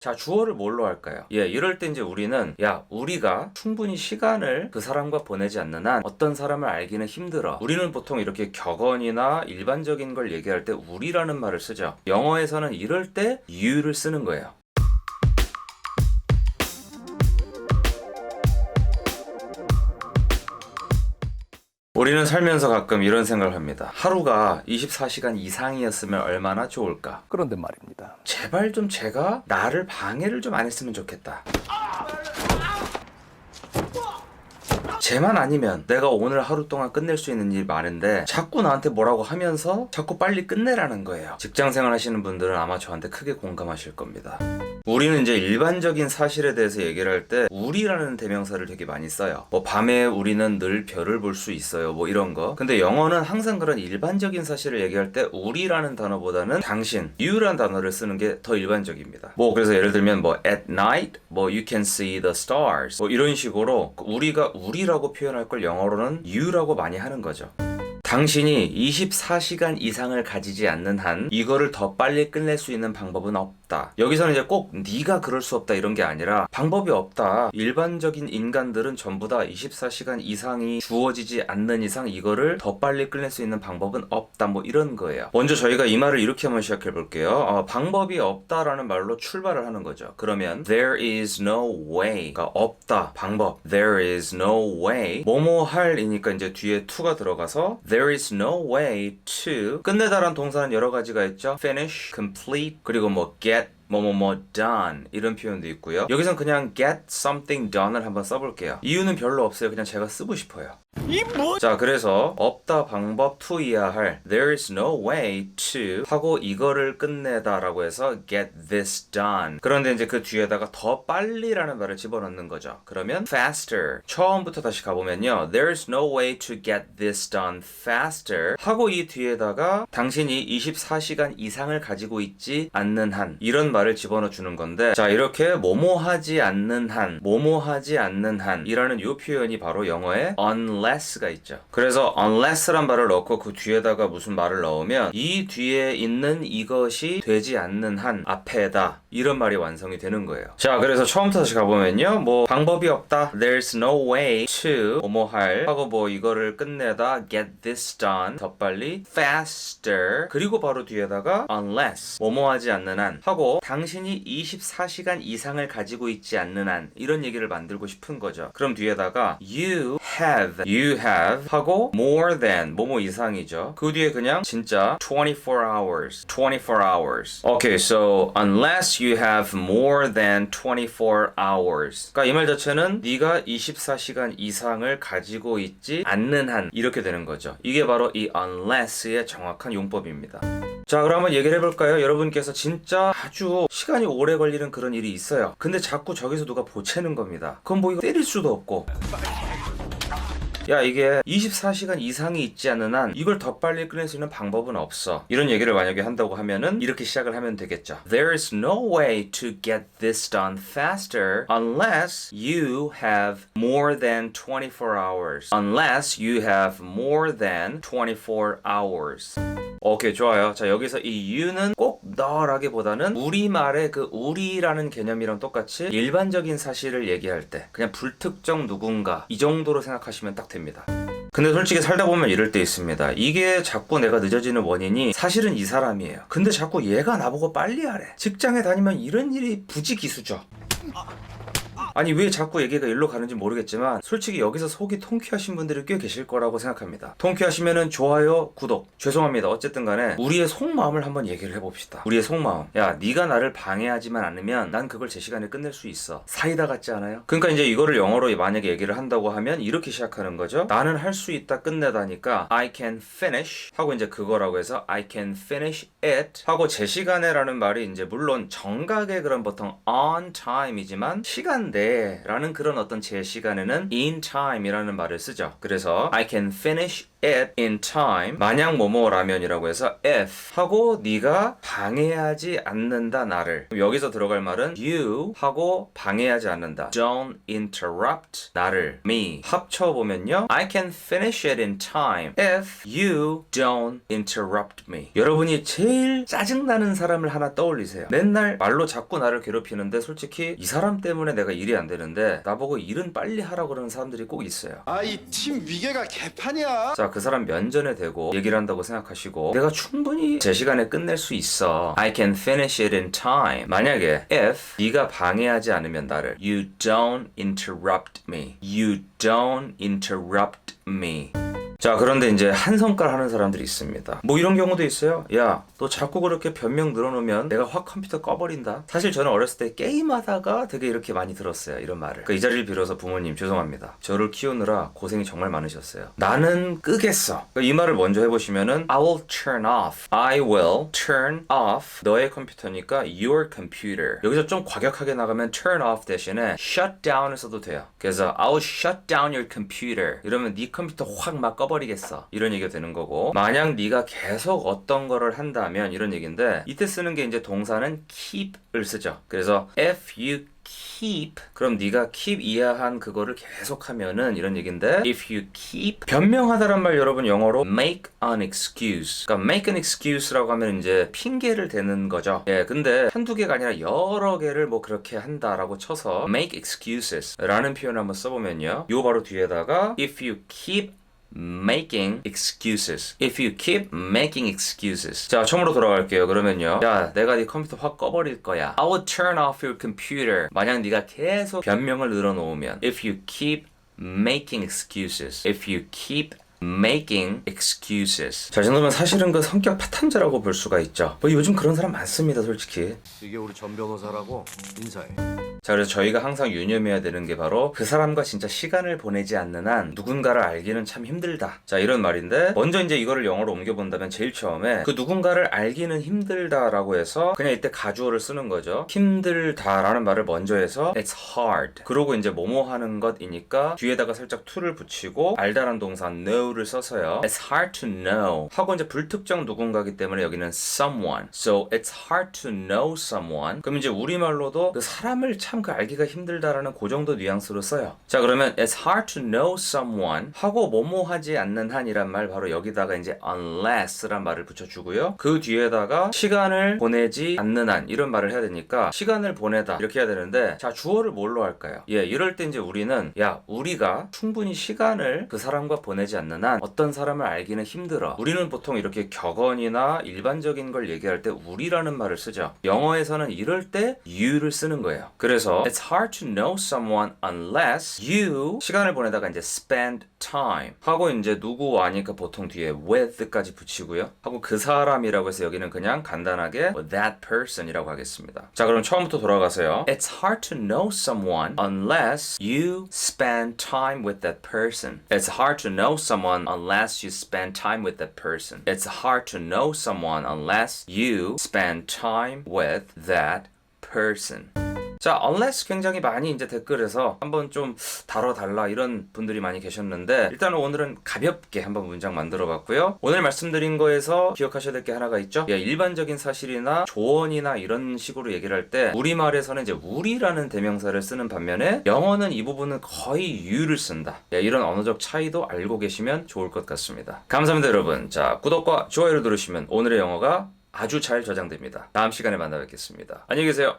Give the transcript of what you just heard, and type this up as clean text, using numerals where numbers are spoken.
자, 주어를 뭘로 할까요? 이럴 때 이제 우리는 우리가 충분히 시간을 그 사람과 보내지 않는 한 어떤 사람을 알기는 힘들어. 우리는 보통 이렇게 격언이나 일반적인 걸 얘기할 때 우리라는 말을 쓰죠. 영어에서는 이럴 때 you를 쓰는 거예요. 우리는 살면서 가끔 이런 생각을 합니다. 하루가 24시간 이상이었으면 얼마나 좋을까? 그런데 말입니다. 제발 좀 제가 나를 방해를 좀 안 했으면 좋겠다. 쟤만 아니면 내가 오늘 하루 동안 끝낼 수 있는 일이 많은데 자꾸 나한테 뭐라고 하면서 자꾸 빨리 끝내라는 거예요. 직장생활 하시는 분들은 아마 저한테 크게 공감하실 겁니다. 우리는 이제 일반적인 사실에 대해서 얘기를 할 때 우리라는 대명사를 되게 많이 써요. 뭐 밤에 우리는 늘 별을 볼 수 있어요, 뭐 이런 거. 근데 영어는 항상 그런 일반적인 사실을 얘기할 때 우리라는 단어보다는 당신, you라는 단어를 쓰는 게 더 일반적입니다. 뭐 그래서 예를 들면 뭐 at night, 뭐 you can see the stars, 뭐 이런 식으로 우리가 우리라고 표현할 걸 영어로는 you라고 많이 하는 거죠. 당신이 24시간 이상을 가지지 않는 한 이거를 더 빨리 끝낼 수 있는 방법은 없다. 여기서는 이제 꼭 네가 그럴 수 없다 이런 게 아니라 방법이 없다. 일반적인 인간들은 전부 다 24시간 이상이 주어지지 않는 이상 이거를 더 빨리 끝낼 수 있는 방법은 없다. 뭐 이런 거예요. 먼저 저희가 이 말을 이렇게 한번 시작해 볼게요. 방법이 없다라는 말로 출발을 하는 거죠. 그러면 there is no way가 없다. 방법. there is no way. 뭐뭐 할이니까 이제 뒤에 to가 들어가서 there is no way to 끝내다란 동사는 여러 가지가 있죠. finish, complete, 그리고 뭐 get 뭐뭐뭐 done 이런 표현도 있고요. 여기선 그냥 get something done을 한번 써볼게요. 이유는 별로 없어요. 그냥 제가 쓰고 싶어요. 자, 그래서 없다 방법 to이야 할 there is no way to 하고 이거를 끝내다 라고 해서 get this done. 그런데 이제 그 뒤에다가 더 빨리라는 말을 집어넣는 거죠. 그러면 faster. 처음부터 다시 가보면요. there is no way to get this done faster 하고 이 뒤에다가 당신이 24시간 이상을 가지고 있지 않는 한 이런 말을 집어넣어 주는 건데, 자, 이렇게 뭐뭐 하지 않는 한 뭐뭐 하지 않는 한 이라는 이 표현이 바로 영어의 unless가 있죠. 그래서 unless란 말을 넣고 그 뒤에다가 무슨 말을 넣으면 이 뒤에 있는 이것이 되지 않는 한 앞에다 이런 말이 완성이 되는 거예요. 자, 그래서 처음부터 다시 가보면요. 뭐 방법이 없다. There's no way to 뭐뭐 할 하고 뭐 이거를 끝내다 get this done 더 빨리 faster 그리고 바로 뒤에다가 unless 뭐뭐 하지 않는 한 하고 당신이 24시간 이상을 가지고 있지 않는 한 이런 얘기를 만들고 싶은 거죠. 그럼 뒤에다가 you have 하고 more than 뭐뭐 이상이죠. 그 뒤에 그냥 진짜 24 hours Okay, so unless you have more than 24 hours 그러니까 이 말 자체는 네가 24시간 이상을 가지고 있지 않는 한 이렇게 되는 거죠. 이게 바로 이 unless의 정확한 용법입니다. 자, 그럼 한번 얘기를 해볼까요? 여러분께서 진짜 아주 시간이 오래 걸리는 그런 일이 있어요. 근데 자꾸 저기서 누가 보채는 겁니다. 그럼 뭐 이거 때릴 수도 없고 이게 24시간 이상이 있지 않는 한 이걸 더 빨리 끝낼 수 있는 방법은 없어. 이런 얘기를 만약에 한다고 하면은 이렇게 시작을 하면 되겠죠. There is no way to get this done faster unless you have more than 24 hours. Unless you have more than 24 hours. 오케이, 좋아요. 자, 여기서 이 you는 꼭 너라기보다는 우리말의 그 우리라는 개념이랑 똑같이 일반적인 사실을 얘기할 때 그냥 불특정 누군가 이 정도로 생각하시면 딱 됩니다. 근데 솔직히 살다 보면 이럴 때 있습니다. 이게 자꾸 내가 늦어지는 원인이 사실은 이 사람이에요. 근데 자꾸 얘가 나보고 빨리 하래. 직장에 다니면 이런 일이 부지기수죠. 아니 왜 자꾸 얘기가 일로 가는지 모르겠지만 솔직히 여기서 속이 통쾌하신 분들이 꽤 계실 거라고 생각합니다. 통쾌하시면은 좋아요, 구독. 죄송합니다. 어쨌든 간에 우리의 속마음을 한번 얘기를 해봅시다. 우리의 속마음. 야, 네가 나를 방해하지만 않으면 난 그걸 제 시간에 끝낼 수 있어. 사이다 같지 않아요? 그러니까 이제 이거를 영어로 만약에 얘기를 한다고 하면 이렇게 시작하는 거죠. 나는 할 수 있다 끝내다니까 I can finish 하고 이제 그거라고 해서 I can finish it 하고 제 시간에 라는 말이 이제 물론 정각의 그런 보통 on time이지만 시간대 라는 그런 어떤 제 시간에는 in time 이라는 말을 쓰죠. 그래서 I can finish it in time. 만약 뭐뭐라면이라고 해서 if 하고 네가 방해하지 않는다 나를. 여기서 들어갈 말은 you 하고 방해하지 않는다. Don't interrupt 나를. me. 합쳐보면요. I can finish it in time if you don't interrupt me. 여러분이 제일 짜증나는 사람을 하나 떠올리세요. 맨날 말로 자꾸 나를 괴롭히는데 솔직히 이 사람 때문에 내가 일이 안 되는데 나보고 일은 빨리 하라고 그러는 사람들이 꼭 있어요. 아, 이 팀 위계가 개판이야. 자, 그 사람 면전에 대고 얘기를 한다고 생각하시고 내가 충분히 제 시간에 끝낼 수 있어. I can finish it in time. 만약에 if 네가 방해하지 않으면 나를 You don't interrupt me. You don't interrupt me. 자, 그런데 이제 한 성깔 하는 사람들이 있습니다. 뭐 이런 경우도 있어요. 야, 너 자꾸 그렇게 변명 늘어놓으면 내가 확 컴퓨터 꺼버린다. 사실 저는 어렸을 때 게임하다가 되게 이렇게 많이 들었어요. 이런 말을. 이 자리를 빌어서 부모님 죄송합니다. 저를 키우느라 고생이 정말 많으셨어요. 나는 끄겠어. 이 말을 먼저 해보시면은 I will turn off. I will turn off. 너의 컴퓨터니까 your computer. 여기서 좀 과격하게 나가면 turn off 대신에 shut down을 써도 돼요. 그래서 I will shut down your computer. 이러면 네 컴퓨터 확 막 꺼버리겠어. 이런 얘기가 되는 거고 만약 네가 계속 어떤 거를 한다면 이런 얘기인데 이때 쓰는 게 이제 동사는 keep을 쓰죠. 그래서 if you keep 그럼 네가 keep 이하한 그거를 계속하면은 이런 얘기인데 if you keep 변명하다란 말 여러분 영어로 make an excuse 그러니까 make an excuse라고 하면 이제 핑계를 대는 거죠. 예, 근데 한두 개가 아니라 여러 개를 뭐 그렇게 한다라고 쳐서 make excuses 라는 표현을 한번 써보면요 요 바로 뒤에다가 if you keep making excuses. If you keep making excuses. 자, 처음으로 돌아갈게요. 그러면요. 야, 내가 네 컴퓨터 확 꺼버릴 거야. I will turn off your computer. 만약 네가 계속 변명을 늘어놓으면 If you keep making excuses. If you keep making excuses. 자, 이 정도면 사실은 그 성격 파탄자라고 볼 수가 있죠. 뭐 요즘 그런 사람 많습니다, 솔직히. 이게 우리 전 변호사라고 인사해. 자, 그래서 저희가 항상 유념해야 되는 게 바로 그 사람과 진짜 시간을 보내지 않는 한 누군가를 알기는 참 힘들다. 자, 이런 말인데 먼저 이제 이거를 영어로 옮겨본다면 제일 처음에 그 누군가를 알기는 힘들다라고 해서 그냥 이때 가주어를 쓰는 거죠. 힘들다라는 말을 먼저 해서 it's hard. 그러고 이제 뭐뭐 하는 것이니까 뒤에다가 살짝 to를 붙이고 알다란 동사 know를 써서요. It's hard to know 하고 이제 불특정 누군가이기 때문에 여기는 someone. So it's hard to know someone. 그럼 이제 우리말로도 그 사람을 참 그 알기가 힘들다라는 그 정도 뉘앙스로 써요. 자, 그러면 it's hard to know someone 하고 뭐뭐 하지 않는 한이란 말 바로 여기다가 이제 unless란 말을 붙여주고요. 그 뒤에다가 시간을 보내지 않는 한 이런 말을 해야 되니까 시간을 보내다 이렇게 해야 되는데 자, 주어를 뭘로 할까요? 예, 이럴 때 이제 우리는 야, 우리가 충분히 시간을 그 사람과 보내지 않는 한 어떤 사람을 알기는 힘들어. 우리는 보통 이렇게 격언이나 일반적인 걸 얘기할 때 우리라는 말을 쓰죠. 영어에서는 이럴 때 you를 쓰는 거예요. 그래서 it's hard to know someone unless you 시간을 보내다가 이제 spend time 하고 이제 누구와니까 보통 뒤에 with까지 붙이고요. 하고 그 사람이라고 해서 여기는 그냥 간단하게 that person이라고 하겠습니다. 자, 그럼 처음부터 돌아가세요. It's hard to know someone unless you spend time with that person. It's hard to know someone unless you spend time with that person. It's hard to know someone unless you spend time with that person. 자, unless 굉장히 많이 이제 댓글에서 한번 좀 다뤄달라 이런 분들이 많이 계셨는데 일단은 오늘은 가볍게 한번 문장 만들어 봤고요. 오늘 말씀드린 거에서 기억하셔야 될 게 하나가 있죠. 예, 일반적인 사실이나 조언이나 이런 식으로 얘기를 할 때 우리말에서는 이제 우리라는 대명사를 쓰는 반면에 영어는 이 부분은 거의 you를 쓴다. 예, 이런 언어적 차이도 알고 계시면 좋을 것 같습니다. 감사합니다, 여러분. 자, 구독과 좋아요를 누르시면 오늘의 영어가 아주 잘 저장됩니다. 다음 시간에 만나 뵙겠습니다. 안녕히 계세요.